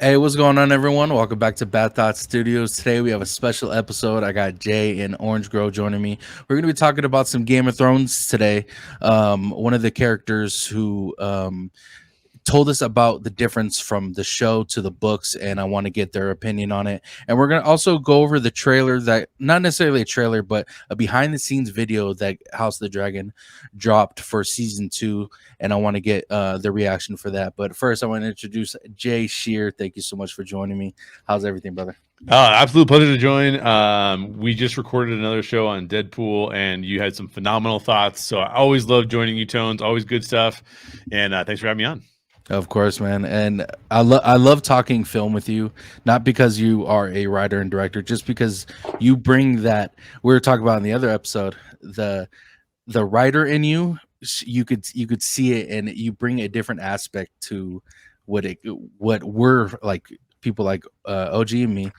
Hey, what's going on, everyone? Welcome back to Bad Thoughts Studios. Today we have a special episode. I got Jay and Orange Grove joining me. We're going to be talking about some Game of Thrones today. One of the characters who told us about the difference from the show to the books, and I want to get their opinion on it. And we're going to also go over the trailer, that not necessarily a trailer, but a behind the scenes video that House of the Dragon dropped for season 2, and I want to get the reaction for that. But first, I want to introduce Jay Shear. Thank you so much for joining me. How's everything, brother? Absolute pleasure to join. We just recorded another show on Deadpool, and you had some phenomenal thoughts. So I always love joining you, Tones. Always good stuff. And thanks for having me on. Of course, man. And I love talking film with you, not because you are a writer and director, just because you bring that we were talking about in the other episode, the writer in you. You could see it, and you bring a different aspect to what we're like, people like OG and me.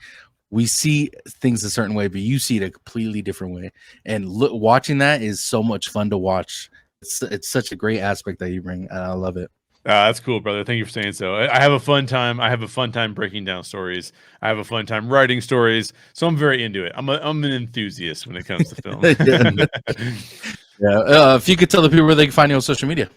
We see things a certain way, but you see it a completely different way. And watching that is so much fun to watch. It's such a great aspect that you bring, and I love it. That's cool, brother. Thank you for saying so. I have a fun time. I have a fun time breaking down stories. I have a fun time writing stories. So I'm very into it. I'm an enthusiast when it comes to film. Yeah. If you could tell the people where they can find you on social media.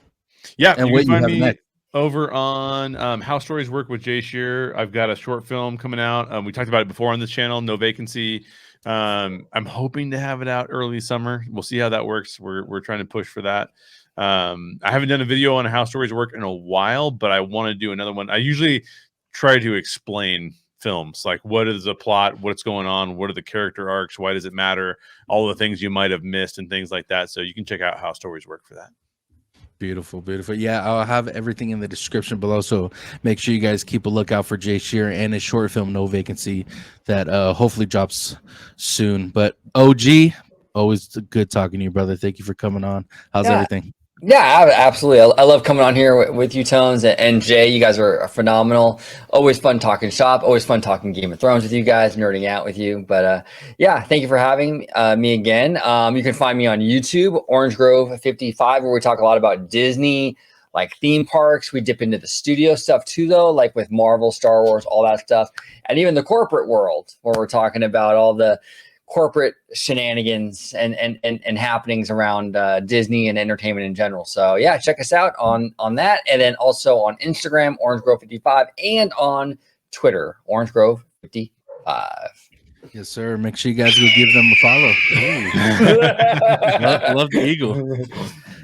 Yeah, and you what can find you have me next. over on How Stories Work with Jay Shear. I've got a short film coming out. We talked about it before on this channel, No Vacancy. I'm hoping to have it out early summer. We'll see how that works. We're trying to push for that. I haven't done a video on How Stories Work in a while, but I want to do another one. I usually try to explain films, like what is the plot, what's going on, what are the character arcs, why does it matter, all the things you might have missed and things like that. So you can check out How Stories Work for that. Beautiful. Yeah, I'll have everything in the description below, so make sure you guys keep a lookout for Jay Shear and his short film No Vacancy that hopefully drops soon. But OG, always good talking to you, brother. Thank you for coming on. How's everything? Yeah, absolutely. I love coming on here with you, Tones, and Jay. You guys are phenomenal. Always fun talking shop. Always fun talking Game of Thrones with you guys, nerding out with you. But yeah, thank you for having me again. You can find me on YouTube, Orange Grove 55, where we talk a lot about Disney, like theme parks. We dip into the studio stuff too, though, like with Marvel, Star Wars, all that stuff, and even the corporate world, where we're talking about all the corporate shenanigans and happenings around Disney and entertainment in general. So yeah, check us out on that, and then also on Instagram, Orange Grove 55, and on Twitter, Orange Grove 55. Yes, sir. Make sure you guys go give them a follow. Love the eagle.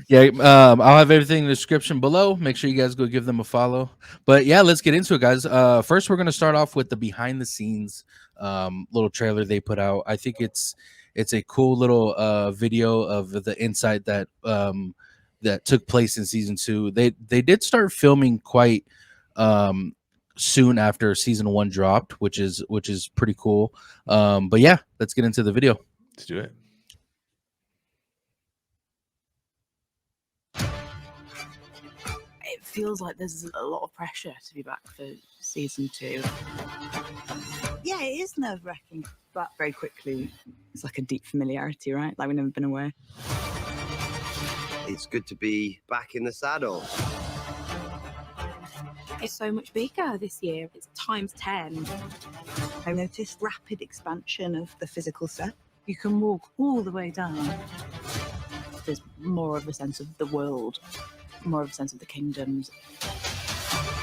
Yeah, I'll have everything in the description below. Make sure you guys go give them a follow. But yeah, let's get into it, guys. First, we're going to start off with the behind the scenes little trailer they put out. I think it's a cool little video of the insight that that took place in season 2. They did start filming quite soon after season 1 dropped, which is pretty cool. But yeah, let's get into the video. Let's do it. It feels like there's a lot of pressure to be back for season 2. Yeah, it is nerve-wracking, but very quickly it's like a deep familiarity, right? Like we've never been away. It's good to be back in the saddle. It's so much bigger this year. It's times 10. I noticed rapid expansion of the physical set. You can walk all the way down. There's more of a sense of the world, more of a sense of the kingdoms.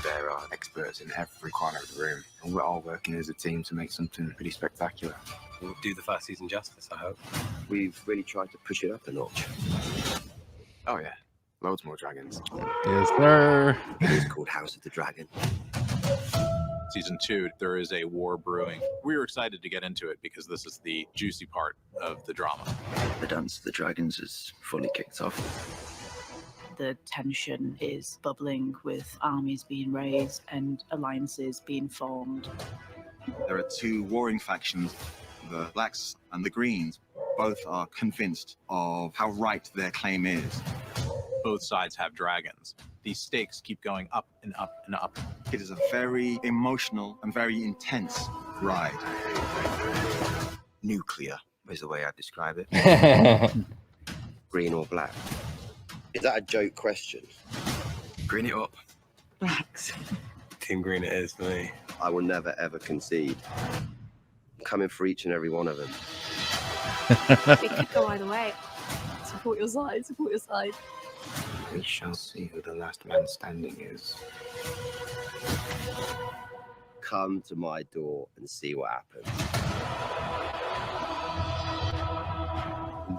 There are experts in every corner of the room, and we're all working as a team to make something pretty spectacular. We'll do the first season justice, I hope. We've really tried to push it up a notch. Oh yeah, loads more dragons. Yes, sir. It is called House of the Dragon. Season 2, there is a war brewing. We were excited to get into it because this is the juicy part of the drama. The Dance of the Dragons is fully kicked off. The tension is bubbling with armies being raised and alliances being formed. There are two warring factions, the Blacks and the Greens. Both are convinced of how right their claim is. Both sides have dragons. These stakes keep going up and up and up. It is a very emotional and very intense ride. Nuclear is the way I describe it. Green or black? Is that a joke question? Green it up. Blacks. Team Green it is for me. I will never ever concede. I'm coming for each and every one of them. It could go either way. Support your side. Support your side. We shall see who the last man standing is. Come to my door and see what happens.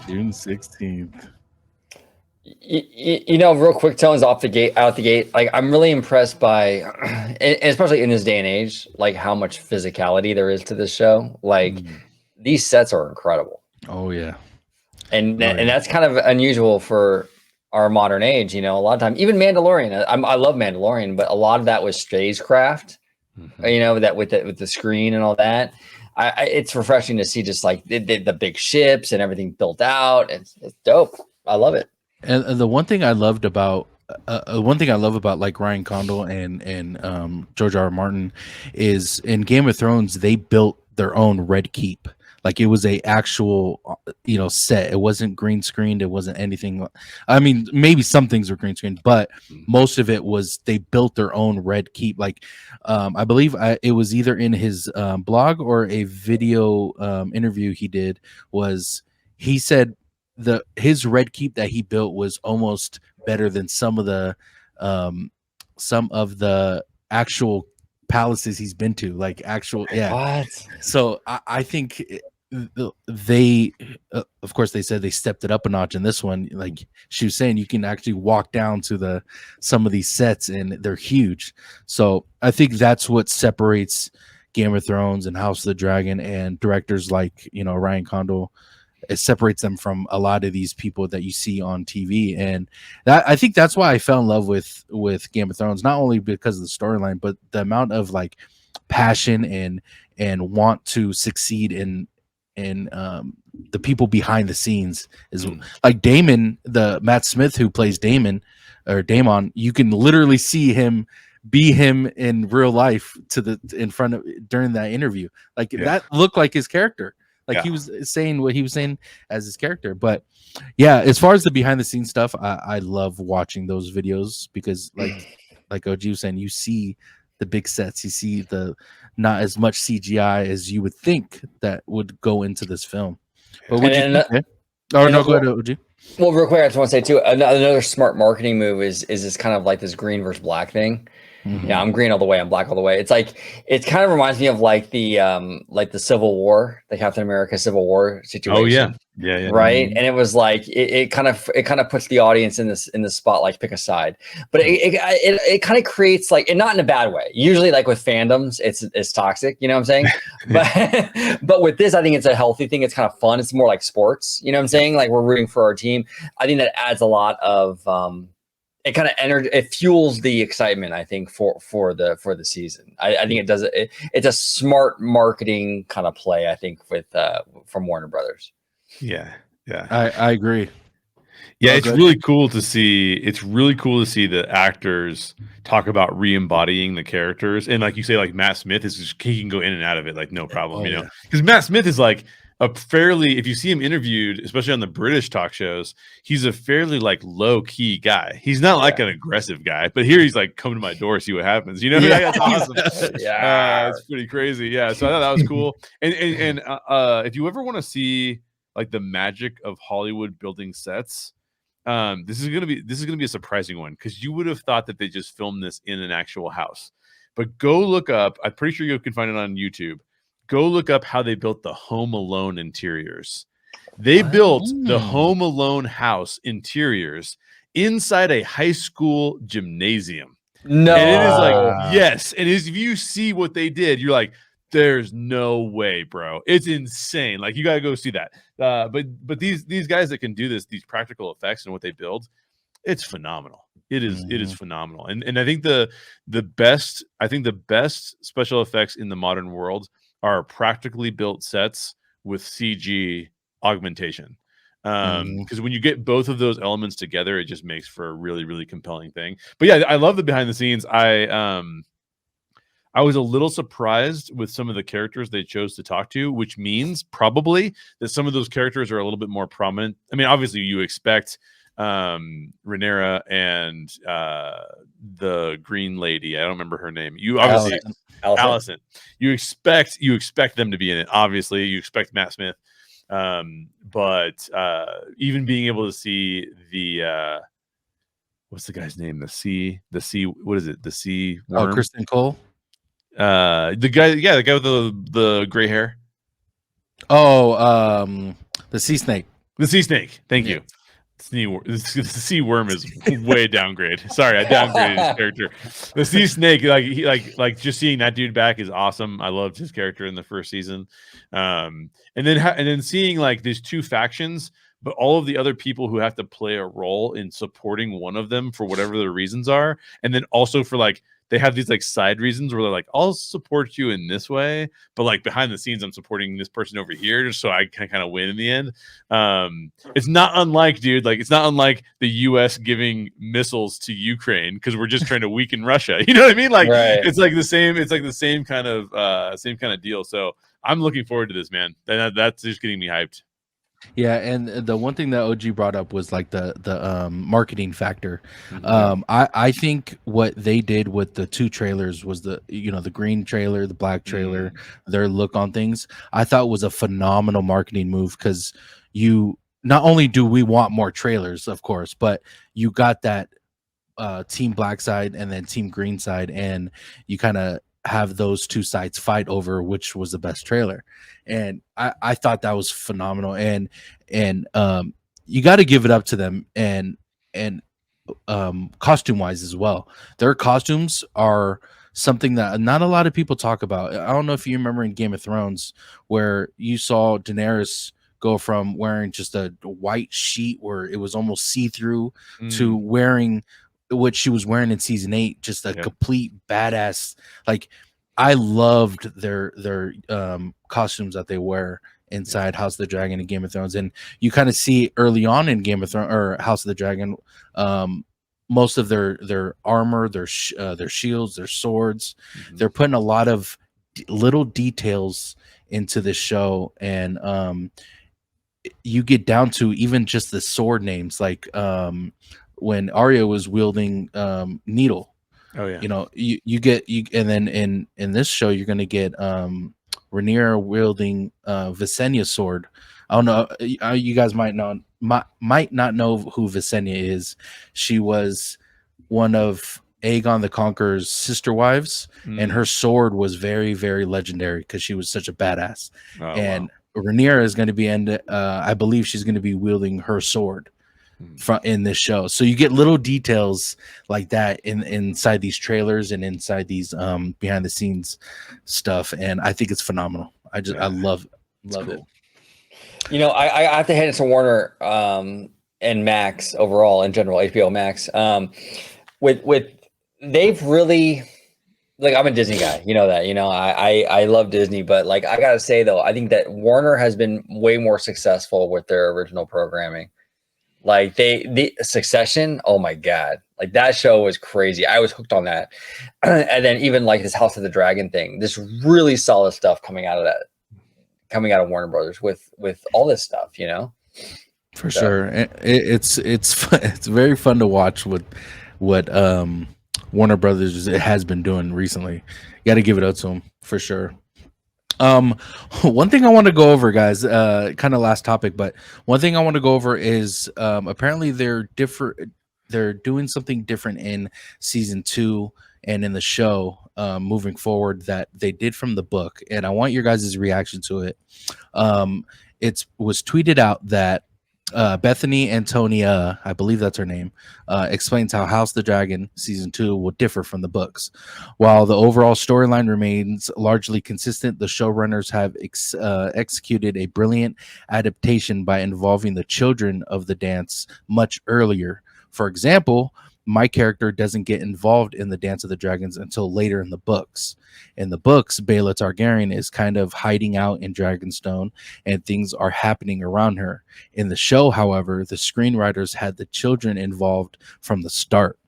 June 16th. You know, real quick, Tones out the gate. Like, I'm really impressed by, and especially in this day and age, like how much physicality there is to this show. Like, these sets are incredible. Oh yeah, and that's kind of unusual for our modern age. You know, a lot of time, even Mandalorian. I love Mandalorian, but a lot of that was stagecraft. You know, that with the screen and all that. It's refreshing to see just like the big ships and everything built out. It's dope. I love it. And the one thing I loved about like Ryan Condal and George R. R. Martin is in Game of Thrones they built their own Red Keep. Like it was a actual, set. It wasn't green screened. It wasn't anything. I mean, maybe some things were green screened, but most of it was they built their own Red Keep. Like, I believe it was either in his blog or a video interview he did. He said his Red Keep that he built was almost better than some of the actual palaces he's been to. Like actual, yeah. What? So I think. They of course they said they stepped it up a notch in this one. Like she was saying, you can actually walk down to some of these sets and they're huge. So I think that's what separates Game of Thrones and House of the Dragon and directors like Ryan Condal. It separates them from a lot of these people that you see on TV, and that I think that's why I fell in love with Game of Thrones, not only because of the storyline, but the amount of like passion and want to succeed in the people behind the scenes is like Damon, the Matt Smith who plays Damon. You can literally see him in real life in front of during that interview. Like that looked like his character. Like he was saying what he was saying as his character. But yeah, as far as the behind the scenes stuff, I love watching those videos because like OG was saying, you see the big sets, you see the not as much CGI as you would think that would go into this film. But would you think, go ahead, OG. Well, real quick, I just want to say too, another smart marketing move is this kind of like this green versus black thing. Mm-hmm. Yeah, I'm green all the way, I'm black all the way. It's like it kind of reminds me of like the Civil War, the Captain America Civil War situation. Oh yeah, right. And it was like it kind of puts the audience in the spotlight, pick a side. But it kind of creates like, and not in a bad way. Usually, like with fandoms, it's toxic. You know what I'm saying? but with this, I think it's a healthy thing. It's kind of fun. It's more like sports. You know what I'm saying? Like we're rooting for our team. I think that adds a lot of it kind of it fuels the excitement, I think, for the season. I think it does it. It's a smart marketing kind of play, I think, from Warner Brothers. Yeah. I agree. Yeah, it's really cool to see. It's really cool to see the actors talk about re-embodying the characters, and like you say, like Matt Smith he can go in and out of it like no problem, because Matt Smith is like a fairly, if you see him interviewed, especially on the British talk shows, he's a fairly like low key guy. He's not like an aggressive guy, but here he's like, come to my door, see what happens. That's awesome. It's pretty crazy. Yeah, so I thought that was cool. And if you ever want to see like the magic of Hollywood building sets, this is gonna be a surprising one because you would have thought that they just filmed this in an actual house, but go look up. I'm pretty sure you can find it on YouTube. Go look up how they built the Home Alone interiors. They built the Home Alone house interiors inside a high school gymnasium. No, and it is like yes, and if you see what they did, you're like, there's no way, bro. It's insane. Like you gotta go see that. But these guys that can do this, these practical effects and what they build, it's phenomenal. It is phenomenal. And I think the best special effects in the modern world are practically built sets with CG augmentation. Because when you get both of those elements together, it just makes for a really, really compelling thing. But yeah, I love the behind the scenes. I was a little surprised with some of the characters they chose to talk to, which means probably that some of those characters are a little bit more prominent. I mean, obviously you expect Rhaenyra and the green lady. I don't remember her name. You obviously Allison. You expect them to be in it. Obviously, you expect Matt Smith. But even being able to see the what's the guy's name? The sea. What is it? The sea worm. Oh, Kristen Cole. The guy with the gray hair. Oh, the sea snake. The sea snake. Thank you. The sea worm is way downgrade. Sorry, I downgraded his character. The sea snake, like just seeing that dude back is awesome. I loved his character in the first season, and then seeing like these two factions, but all of the other people who have to play a role in supporting one of them for whatever their reasons are, and then also for like they have these like side reasons where they're like, I'll support you in this way, but like behind the scenes, I'm supporting this person over here just so I can kind of win in the end. It's not unlike, dude, like it's not unlike the US giving missiles to Ukraine because we're just trying to weaken Russia. You know what I mean? Like it's like the same kind of deal. So I'm looking forward to this, man. That's just getting me hyped. Yeah, and the one thing that OG brought up was like the marketing factor. I think what they did with the two trailers was the green trailer, the black trailer, their look on things. I thought was a phenomenal marketing move because you not only do we want more trailers, of course, but you got that team black side and then team green side, and you kind of have those two sides fight over which was the best trailer. And I thought that was phenomenal, and you got to give it up to them, and costume wise as well. Their costumes are something that not a lot of people talk about. I don't know if you remember in Game of Thrones where you saw Daenerys go from wearing just a white sheet where it was almost see-through to wearing what she was wearing in season 8, just a complete badass. Like I loved their costumes that they wear inside House of the Dragon and Game of Thrones, and you kind of see early on in Game of Thrones or House of the Dragon, most of their armor, their shields, their swords, they're putting a lot of little details into this show, and you get down to even just the sword names, like when Arya was wielding Needle. Oh yeah, you get and then in this show you're gonna get Rhaenyra wielding Visenya's sword. I don't know, you guys might not know who Visenya is. She was one of Aegon the Conqueror's sister wives, and her sword was very, very legendary because she was such a badass. Rhaenyra is going to be I believe she's going to be wielding her sword in this show. So you get little details like that inside these trailers and inside these behind the scenes stuff, and I think it's phenomenal. I love it. I have to hand it to Warner and Max overall in general, HBO Max. With they've really, like, I'm a Disney guy, I love Disney, but like I gotta say though, I think that Warner has been way more successful with their original programming. Like the Succession, oh my god, like that show was crazy. I was hooked on that. And then even like this House of the Dragon thing, this really solid stuff coming out of Warner Brothers with all this stuff, For sure. It's very fun to watch what Warner Brothers has been doing recently. You got to give it up to them for sure. One thing I want to go over, guys, kind of last topic, but one thing I want to go over is apparently they're doing something different in season 2 and in the show moving forward that they did from the book, and I want your guys' reaction to it. It was tweeted out that Bethany Antonia, I believe that's her name, explains how House of the Dragon season 2 will differ from the books. While the overall storyline remains largely consistent, the showrunners have executed a brilliant adaptation by involving the children of the dance much earlier. For example, my character doesn't get involved in the Dance of the Dragons until later in the books. In the books, Baela Targaryen is kind of hiding out in Dragonstone, and things are happening around her. In the show, however, the screenwriters had the children involved from the start,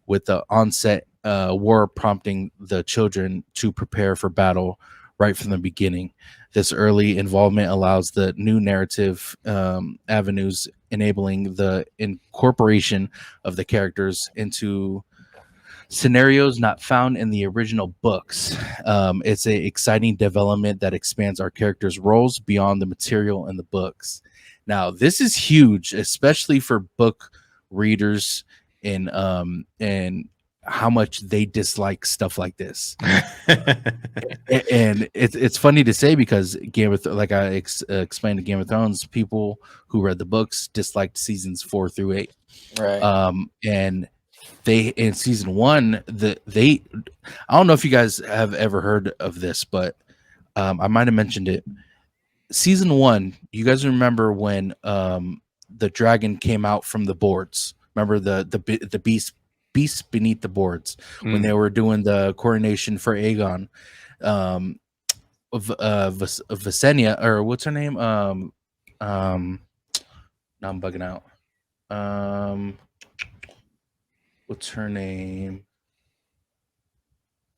with the onset war prompting the children to prepare for battle right from the beginning. This early involvement allows the new narrative avenues, enabling the incorporation of the characters into scenarios not found in the original books. It's a exciting development that expands our characters' roles beyond the material in the books. Now, this is huge, especially for book readers and how much they dislike stuff like this. And it's funny to say because like I explained to Game of Thrones, people who read the books disliked seasons 4 through 8. Right. And they in season 1, I don't know if you guys have ever heard of this, but I might have mentioned it. Season 1, you guys remember when the dragon came out from the boards? Remember the beast beneath the boards when they were doing the coronation for Aegon, Visenya, or what's her name? Now I'm bugging out. What's her name?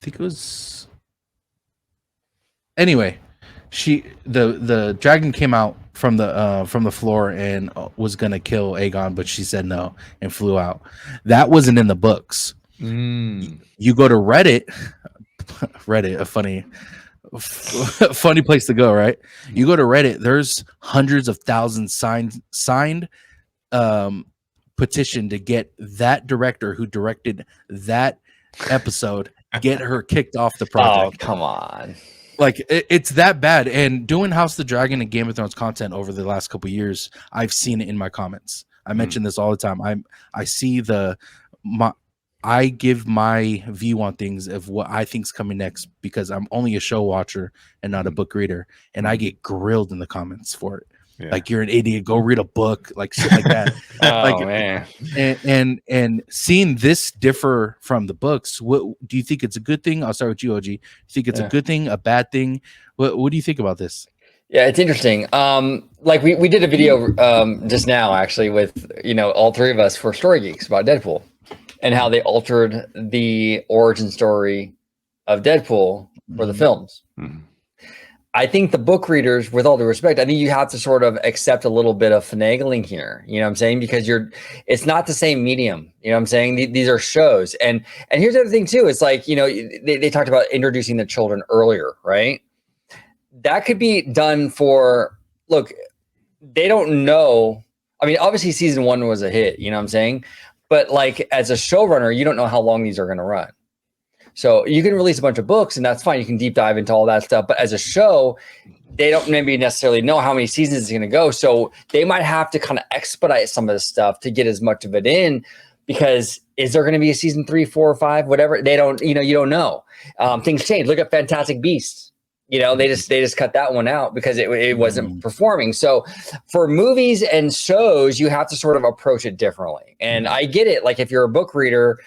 I think it was. Anyway, the dragon came out from the floor and was gonna kill Aegon, but she said no and flew out. That wasn't in the books. You go to Reddit, a funny place to go, right? You go to Reddit, there's hundreds of thousands signed petition to get that director who directed that episode get her kicked off the project. Oh, come on. Like it's that bad. And doing House of the Dragon and Game of Thrones content over the last couple of years, I've seen it in my comments. I mention this all the time. I see I give my view on things of what I think's coming next because I'm only a show watcher and not a book reader, and I get grilled in the comments for it. Yeah. Like, you're an idiot, go read a book, like shit like that. Oh, man. And seeing this differ from the books, what do you think? It's a good thing? I'll start with you, OG. Do you think it's a good thing, a bad thing? What do you think about this? Yeah, it's interesting. Like we did a video just now actually with all three of us for Story Geeks about Deadpool and how they altered the origin story of Deadpool for the films. I think the book readers, with all due respect, I think you have to sort of accept a little bit of finagling here. You know what I'm saying? Because it's not the same medium. You know what I'm saying? These are shows. And here's the other thing too. It's like, they talked about introducing the children earlier, right? That could be done look, they don't know. I mean, obviously season 1 was a hit, you know what I'm saying? But like, as a showrunner, you don't know how long these are going to run. So you can release a bunch of books and that's fine. You can deep dive into all that stuff. But as a show, they don't maybe necessarily know how many seasons it's going to go. So they might have to kind of expedite some of this stuff to get as much of it in, because is there going to be a season 3, 4, or 5, whatever? They don't, you don't know. Things change. Look at Fantastic Beasts. They just cut that one out because it wasn't performing. So for movies and shows, you have to sort of approach it differently. And I get it. Like, if you're a book reader,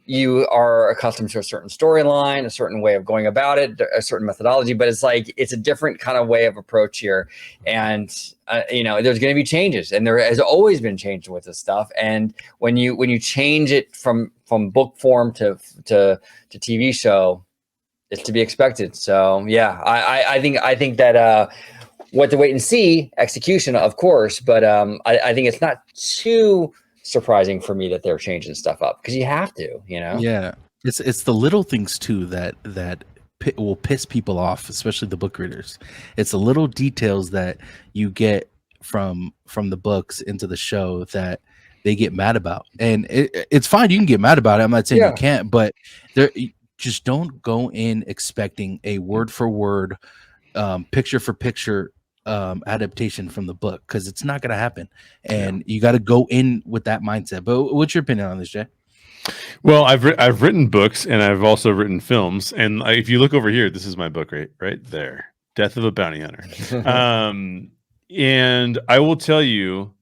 you are accustomed to a certain storyline, a certain way of going about it, a certain methodology, but it's like, it's a different kind of way of approach here. And, there's going to be changes, and there has always been changes with this stuff. And when you change it from book form to TV show, it's to be expected. So yeah, I think that what to wait and see, execution, of course, but I think it's not too surprising for me that they're changing stuff up, because you have to, Yeah, it's the little things too that will piss people off, especially the book readers. It's the little details that you get from the books into the show that they get mad about, and it's fine. You can get mad about it. I'm not saying you can't, but just don't go in expecting a word for word, picture for picture adaptation from the book, because it's not going to happen, and you got to go in with that mindset. But what's your opinion on this, Jay? Well, I've written books and I've also written films, and if you look over here, this is my book right there, Death of a Bounty Hunter. And I will tell you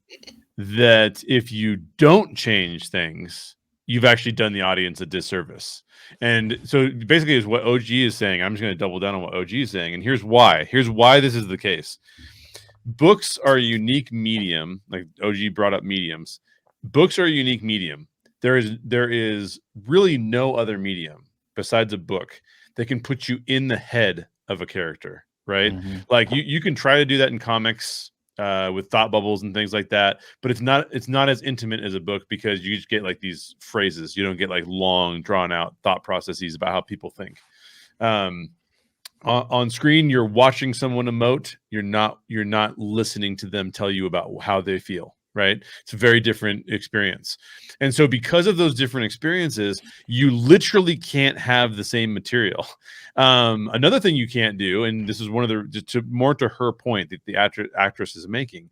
that if you don't change things, you've actually done the audience a disservice. And so basically is what OG is saying. I'm just going to double down on what OG is saying. And here's why this is the case. Books are a unique medium. Like OG brought up mediums. Books are a unique medium. There is really no other medium besides a book that can put you in the head of a character, right? Mhm. Like you can try to do that in comics with thought bubbles and things like that, but it's not as intimate as a book because you just get like these phrases. You don't get like long drawn out thought processes about how people think. On screen, you're watching someone emote. You're not listening to them tell you about how they feel, right? It's a very different experience. And so because of those different experiences, you literally can't have the same material. Another thing you can't do, and this is one of the more to her point that the actress is making,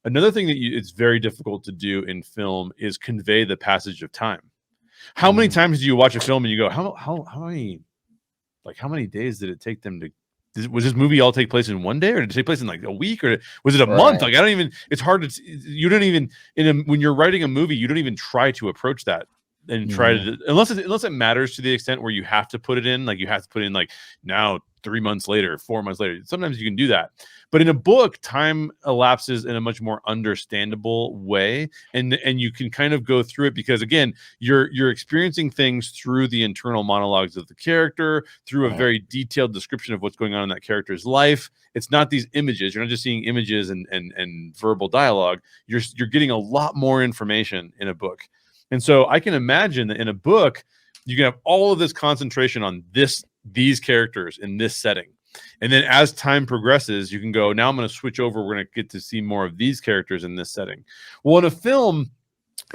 another thing that it's very difficult to do in film is convey the passage of time. How many times do you watch a film and you go, how many days did it take them to was this movie all take place in one day, or did it take place in like a week, or was it a month? Like, I don't even, it's hard to, you don't even, when you're writing a movie, you don't even try to approach that and try to, unless it matters to the extent where you have to put it in, like you have to put in like now 3 months later, 4 months later, sometimes you can do that. But in a book, time elapses in a much more understandable way, and you can kind of go through it because again, you're experiencing things through the internal monologues of the character, through a very detailed description of what's going on in that character's life. It's not these images. You're not just seeing images and verbal dialogue. You're getting a lot more information in a book. And so I can imagine that in a book, you can have all of this concentration on these characters in this setting. And then as time progresses, you can go, now I'm going to switch over. We're going to get to see more of these characters in this setting. Well, in a film,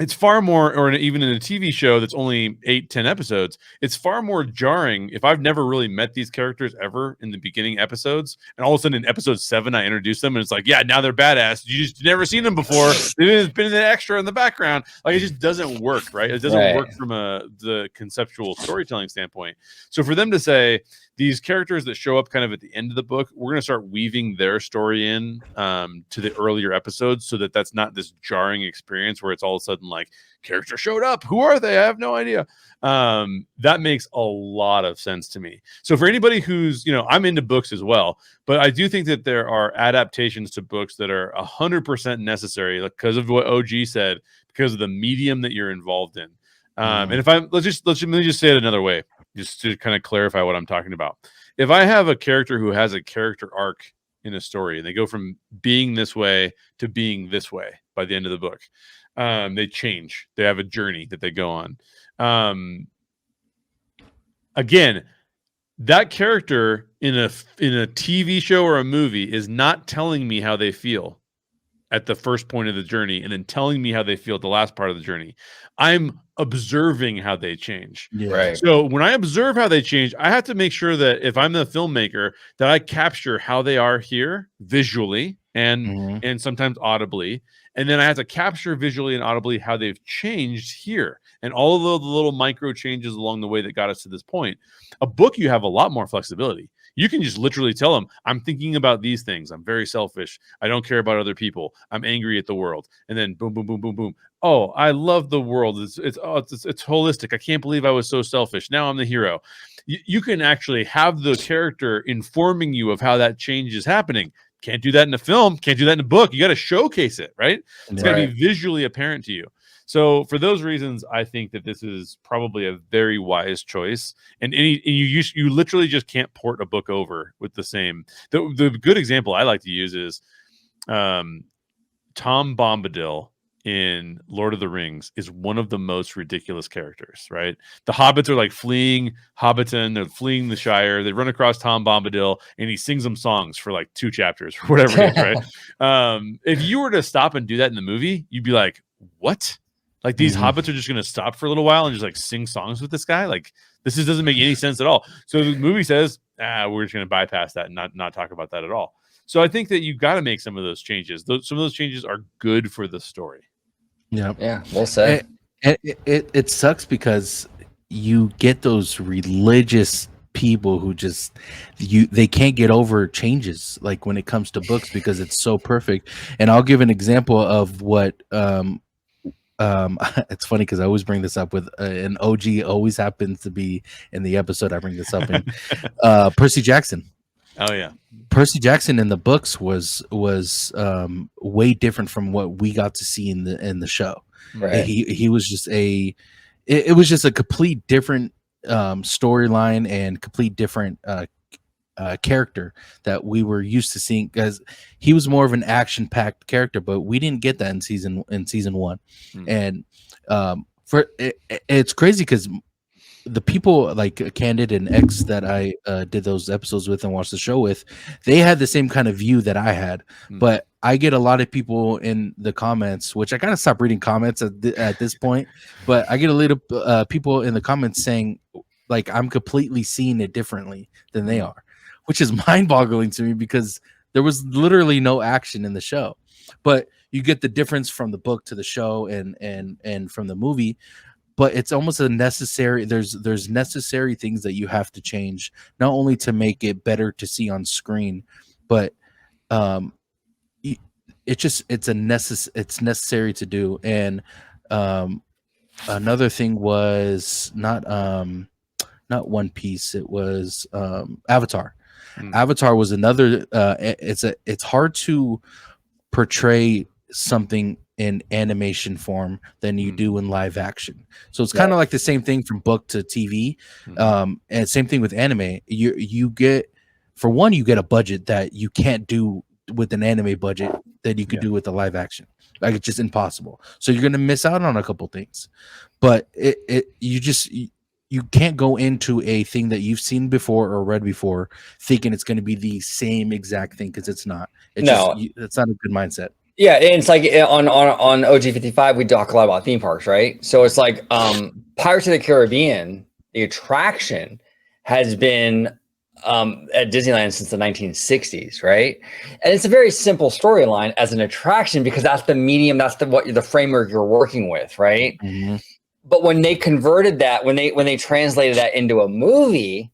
it's far more, or even in a TV show that's only 8-10 episodes, it's far more jarring if I've never really met these characters ever in the beginning episodes, and all of a sudden in episode 7 I introduce them and it's like, yeah, now they're badass. You just never seen them before. They've been an extra in the background. Like, it just doesn't work, right? It doesn't work from the conceptual storytelling standpoint. So for them to say these characters that show up kind of at the end of the book, we're going to start weaving their story in to the earlier episodes so that that's not this jarring experience where it's all of a sudden like, character showed up. Who are they? I have no idea. That makes a lot of sense to me. So for anybody who's, I'm into books as well, but I do think that there are adaptations to books that are 100% necessary because of what OG said, because of the medium that you're involved in. And if let me just say it another way, just to kind of clarify what I'm talking about. If I have a character who has a character arc in a story, and they go from being this way to being this way by the end of the book, they change. They have a journey that they go on. Again, that character in a TV show or a movie is not telling me how they feel at the first point of the journey and then telling me how they feel at the last part of the journey. I'm observing how they change. Right. So when I observe how they change, I have to make sure that if I'm the filmmaker, that I capture how they are here visually and sometimes audibly. And then I have to capture visually and audibly how they've changed here and all of the little micro changes along the way that got us to this point. A book, you have a lot more flexibility. You can just literally tell them, I'm thinking about these things. I'm very selfish. I don't care about other people. I'm angry at the world. And then boom, boom, boom, boom, boom. Oh, I love the world. It's holistic. I can't believe I was so selfish. Now I'm the hero. You can actually have the character informing you of how that change is happening. Can't do that in a film. Can't do that in a book. You got to showcase it, right? It's got to be visually apparent to you. So for those reasons, I think that this is probably a very wise choice. And you literally just can't port a book over with the same. The good example I like to use is Tom Bombadil in Lord of the Rings is one of the most ridiculous characters, right? The hobbits are like fleeing Hobbiton, they're fleeing the Shire, they run across Tom Bombadil and he sings them songs for like 2 chapters or whatever it is, right? If you were to stop and do that in the movie, you'd be like, what? Like these hobbits are just going to stop for a little while and just like sing songs with this guy? Like this just doesn't make any sense at all. So the movie says, we're just going to bypass that and not talk about that at all. So I think that you've got to make some of those changes. Some of those changes are good for the story. Yeah, well said. It sucks because you get those religious people who just they can't get over changes like when it comes to books because it's so perfect. And I'll give an example of what it's funny because I always bring this up with an OG always happens to be in the episode I bring this up in Percy Jackson. Oh yeah, Percy Jackson in the books was way different from what we got to see in the show. Right. He was just it was just a complete different storyline and complete different character that we were used to seeing, because he was more of an action-packed character, but we didn't get that in season one. And it's crazy because the people like Candid and X that I did those episodes with and watched the show with, they had the same kind of view that I had. But I get a lot of people in the comments, which I gotta stop reading comments at this point, but I get a little people in the comments saying like I'm completely seeing it differently than they are, which is mind-boggling to me because there was literally no action in the show. But you get the difference from the book to the show and from the movie. But it's almost a necessary, there's necessary things that you have to change, not only to make it better to see on screen, but it's necessary to do. And another thing was not One Piece, it was Avatar. Avatar was another it's hard to portray something in animation form than you do in live action. So it's kind of like the same thing from book to TV. And same thing with anime. You get, for one, you get a budget that you can't do with an anime budget that you could do with a live action. Like, it's just impossible. So you're going to miss out on a couple things. But you can't go into a thing that you've seen before or read before thinking it's going to be the same exact thing, because it's not. It's not a good mindset. Yeah, and it's like on OG55 we talk a lot about theme parks, right? So it's like Pirates of the Caribbean, the attraction has been at Disneyland since the 1960s, right? And it's a very simple storyline as an attraction because that's the medium, that's the framework you're working with, right? But when they converted that, when they translated that into a movie,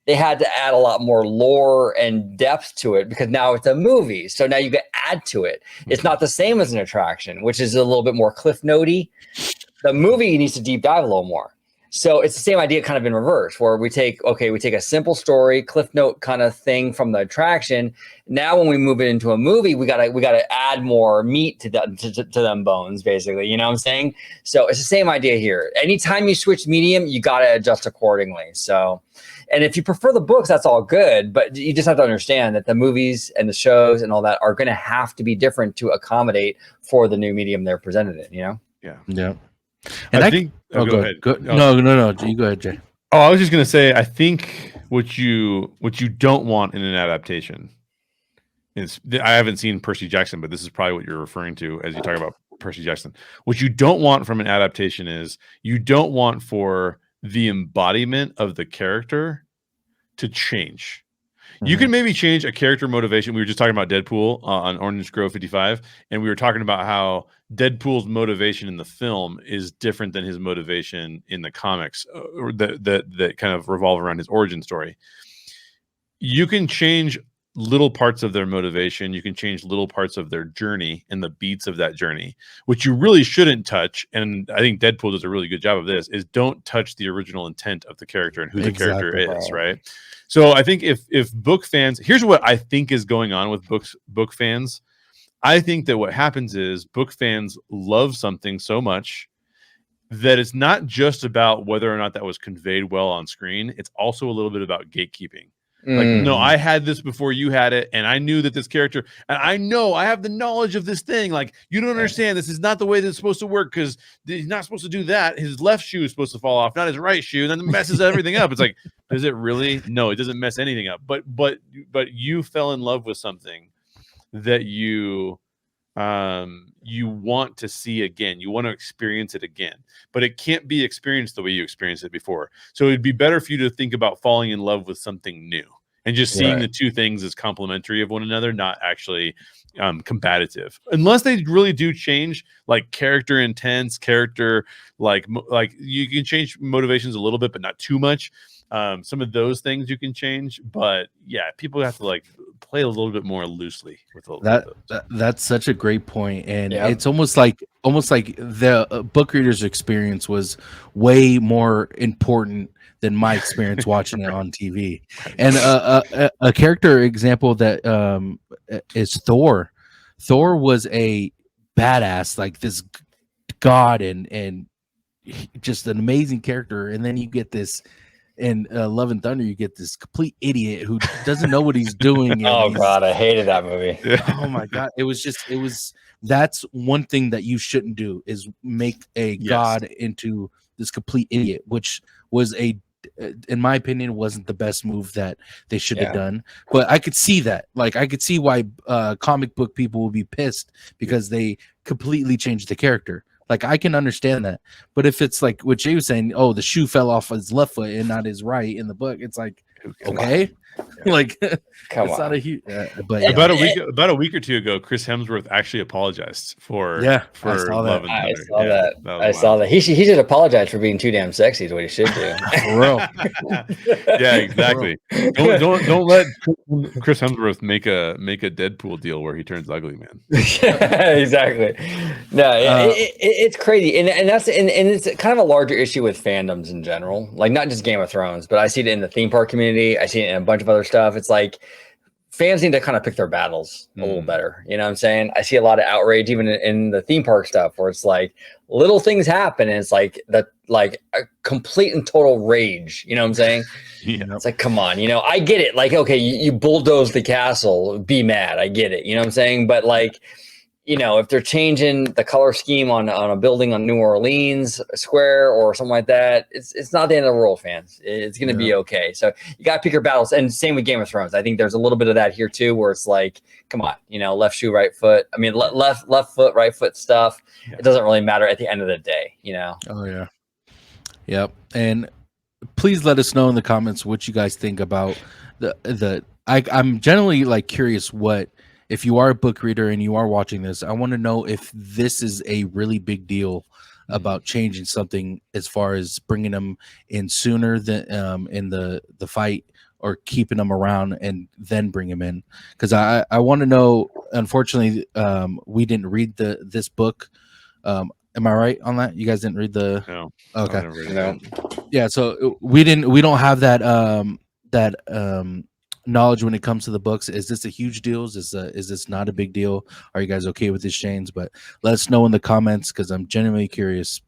they had to add a lot more lore and depth to it because now it's a movie. So now you can add to it. It's not the same as an attraction, which is a little bit more cliff notey. The movie needs to deep dive a little more. So it's the same idea kind of in reverse, where we take a simple story, cliff note kind of thing from the attraction. Now when we move it into a movie, we gotta add more meat to them bones, basically. You know what I'm saying? So it's the same idea here. Anytime you switch medium, you gotta adjust accordingly. So, and if you prefer the books, that's all good, but you just have to understand that the movies and the shows and all that are gonna have to be different to accommodate for the new medium they're presented in, you know? Yeah. And I think go ahead. No, you go ahead, Jay. Oh, I was just gonna say, I think what you don't want in an adaptation is, I haven't seen Percy Jackson, but this is probably what you're referring to as you talk about Percy Jackson. What you don't want from an adaptation is you don't want for the embodiment of the character to change. You can maybe change a character motivation. We were just talking about Deadpool on Orange Grove 55, and we were talking about how Deadpool's motivation in the film is different than his motivation in the comics, or that kind of revolve around his origin story. You can change little parts of their motivation. You can change little parts of their journey and the beats of that journey, which you really shouldn't touch. And I think Deadpool does a really good job of this, is don't touch the original intent of the character and who the character is, right? So I think if book fans, here's what I think is going on with book fans. I think that what happens is book fans love something so much that it's not just about whether or not that was conveyed well on screen. It's also a little bit about gatekeeping. Like, no, I had this before you had it, and I knew that this character, and I know I have the knowledge of this thing. Like, you don't understand. This is not the way that it's supposed to work, because he's not supposed to do that. His left shoe is supposed to fall off, not his right shoe, and then it messes everything up. It's like, does it really? No, it doesn't mess anything up. But you fell in love with something that you want to see again. You want to experience it again, but it can't be experienced the way you experienced it before. So it'd be better for you to think about falling in love with something new and just seeing the two things as complementary of one another, not actually combative, unless they really do change like character intents, character, like you can change motivations a little bit, but not too much. Some of those things you can change, but yeah, people have to like play a little bit more loosely with that's such a great point. And it's almost like the book reader's experience was way more important than my experience watching it on TV. And a character example that is Thor. Thor was a badass, like this god and just an amazing character, and then you get this in Love and Thunder, you get this complete idiot who doesn't know what he's doing. And Oh God, I hated that movie. oh my God, it was. That's one thing that you shouldn't do, is make a god into this complete idiot, which was in my opinion, wasn't the best move that they should have done. But I could see that. Like, I could see why comic book people will be pissed because they completely changed the character. Like, I can understand that. But if it's like what Jay was saying, oh, the shoe fell off his left foot and not his right in the book, it's like, okay. Like, Come it's on. not a huge but about a week or two ago, Chris Hemsworth actually apologized for I saw Love that. and I Thunder. saw that. was I saw wild. that. He should apologize for being too damn sexy. Is what he should do. For real. Yeah, exactly. Don't let Chris Hemsworth make a Deadpool deal where he turns ugly, man. Exactly. No, it's crazy, and that's and it's kind of a larger issue with fandoms in general. Like, not just Game of Thrones, but I see it in the theme park community. I see it in a bunch of other stuff. It's like fans need to kind of pick their battles a little better. You know what I'm saying? I see a lot of outrage even in the theme park stuff where it's like little things happen and it's like a complete and total rage. You know what I'm saying? Yeah. It's like, come on, you know, I get it. Like, okay, you bulldoze the castle, be mad. I get it. You know what I'm saying? But like, you know, if they're changing the color scheme on a building on New Orleans Square or something like that, it's not the end of the world, fans. It's going to be okay. So you got to pick your battles. And same with Game of Thrones. I think there's a little bit of that here too, where it's like, come on, you know, left shoe, right foot. I mean, left foot, right foot stuff. Yeah. It doesn't really matter at the end of the day, you know? Oh, yeah. Yep. And please let us know in the comments what you guys think about I'm generally like curious if you are a book reader and you are watching this, I want to know if this is a really big deal about changing something as far as bringing them in sooner than in the fight, or keeping them around and then bring them in. Because I want to know. Unfortunately, we didn't read this book. Am I right on that? You guys didn't read the? No. Okay. No. Yeah. So we don't have that knowledge when it comes to the books. Is this a huge deal? Is this not a big deal? Are you guys okay with this change? But let us know in the comments, because I'm genuinely curious.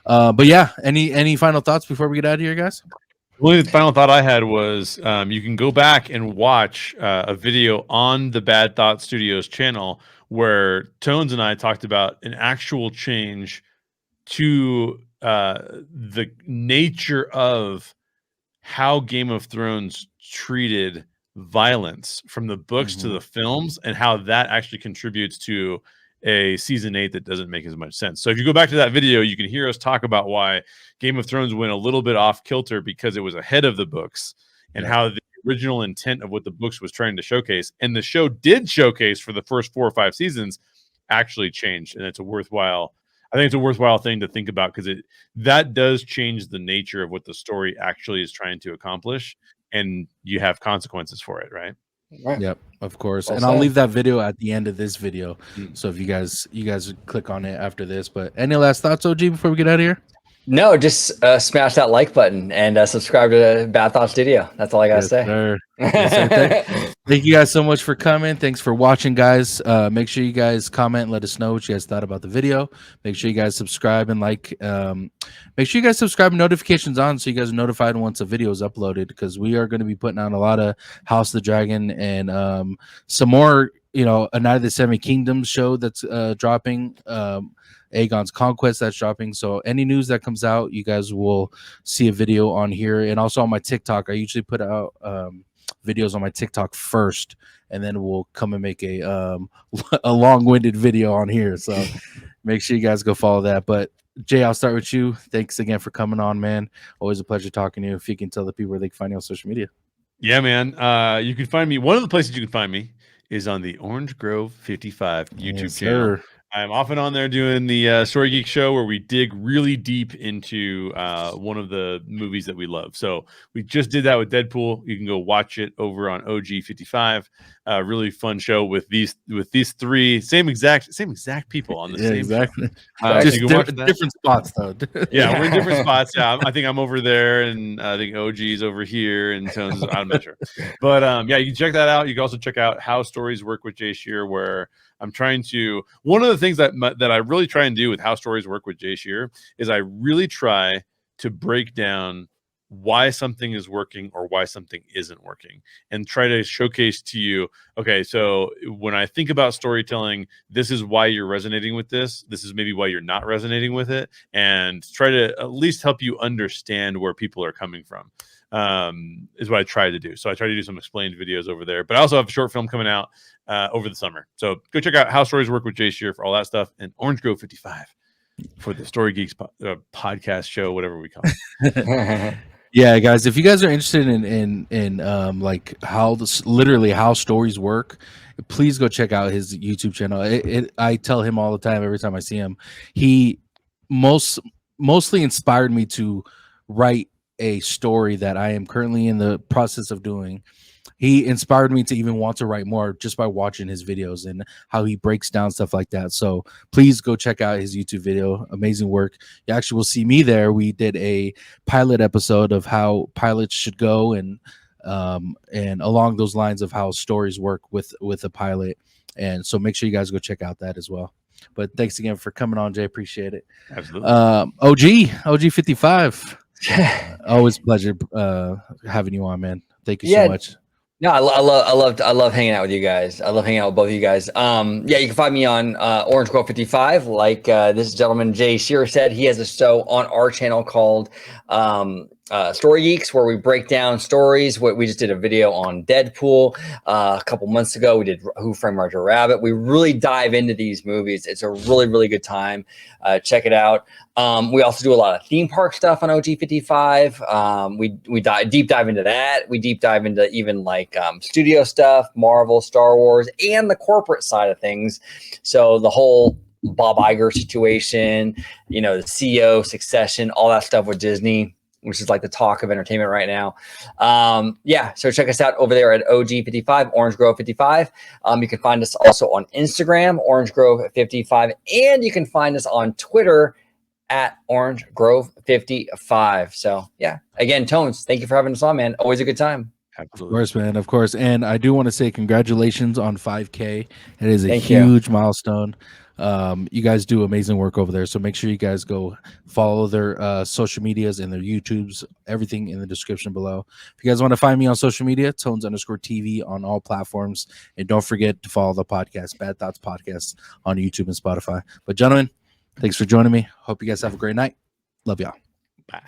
But yeah, any final thoughts before we get out of here, guys? Well, the final thought I had was you can go back and watch a video on the Bad Thought Studios channel where Tones and I talked about an actual change to the nature of how Game of Thrones treated violence from the books to the films, and how that actually contributes to a season 8 that doesn't make as much sense. So if you go back to that video, you can hear us talk about why Game of Thrones went a little bit off kilter because it was ahead of the books, and how the original intent of what the books was trying to showcase, and the show did showcase for the first 4 or 5 seasons, actually changed. And I think it's a worthwhile thing to think about, because that does change the nature of what the story actually is trying to accomplish, and you have consequences for it, right? Right. Yep, of course. Well and I'll said. leave that video at the end of this video. So if you guys click on it after this. But any last thoughts, OG, before we get out of here? No, just smash that like button and subscribe to Bad Thought Studio. That's all I gotta say. Sir. Yes, sir. Thank you guys so much for coming. Thanks for watching, guys. Make sure you guys comment and let us know what you guys thought about the video. Make sure you guys subscribe and like. Make sure you guys subscribe and notifications on, so you guys are notified once a video is uploaded, because we are going to be putting out a lot of House of the Dragon and some more, A Night of the Seven Kingdoms show that's dropping. Aegon's Conquest that's dropping. So any news that comes out, you guys will see a video on here. And also on my TikTok, I usually put out videos on my TikTok first, and then we'll come and make a long-winded video on here. So make sure you guys go follow that. But Jay, I'll start with you. Thanks again for coming on, man. Always a pleasure talking to you. If you can tell the people where they can find you on social media. Yeah, man. You can find me. One of the places you can find me is on the Orange Grove 55 YouTube channel. Sir. I'm often on there doing the Story Geek Show, where we dig really deep into one of the movies that we love. So we just did that with Deadpool. You can go watch it over on OG55. Really fun show with these 3 same exact people on the same exactly. show. Just you can watch that. different spots though. Yeah, we're in different spots. Yeah, I think I'm over there, and I think OG's over here, and Tones. I'm not sure, but yeah, you can check that out. You can also check out How Stories Work with Jay Shear, where I'm trying to. One of the things that I really try and do with How Stories Work with Jay Shear is I really try to break down why something is working or why something isn't working, and try to showcase to you, okay, so when I think about storytelling, this is why you're resonating with this. This is maybe why you're not resonating with it, and try to at least help you understand where people are coming from. Is what I try to do. So I try to do some explained videos over there, but I also have a short film coming out over the summer. So go check out How Stories Work with Jay Shear for all that stuff, and Orange Grove 55 for the Story Geeks podcast show, whatever we call it. Yeah, guys, if you guys are interested in like how literally how stories work, please go check out his YouTube channel. I tell him all the time, every time I see him, he mostly inspired me to write a story that I am currently in the process of doing. He inspired me to even want to write more just by watching his videos and how he breaks down stuff like that. So please go check out his YouTube video. Amazing work. You actually will see me there. We did a pilot episode of how pilots should go, and along those lines of how stories work with a pilot. And so make sure you guys go check out that as well. But thanks again for coming on, Jay. Appreciate it. Absolutely. OG 55. Always a pleasure having you on, man. Thank you so much. No, I love hanging out with you guys. I love hanging out with both of you guys. Yeah, you can find me on Orange Grove 55. Like this gentleman Jay Shearer said, he has a show on our channel called Story Geeks, where we break down stories. We just did a video on Deadpool a couple months ago. We did Who Framed Roger Rabbit. We really dive into these movies. It's a really, really good time. Check it out. We also do a lot of theme park stuff on OG55. We deep dive into that. We deep dive into even like studio stuff, Marvel, Star Wars, and the corporate side of things. So the whole Bob Iger situation, you know, the CEO succession, all that stuff with Disney, which is like the talk of entertainment right now. Yeah, so check us out over there at OG55, Orange Grove 55. You can find us also on Instagram, Orange Grove 55, and you can find us on Twitter at Orange Grove 55. So yeah, again, Tones, thank you for having us on, man. Always a good time. Absolutely. Of course, man. Of course. And I do want to say congratulations on 5K. It is a Thank huge milestone. You guys do amazing work over there. So make sure you guys go follow their social medias and their YouTubes, everything in the description below. If you guys want to find me on social media, Tones_TV on all platforms. And don't forget to follow the podcast, Bad Thoughts Podcast, on YouTube and Spotify. But gentlemen, thanks for joining me. Hope you guys have a great night. Love y'all. Bye.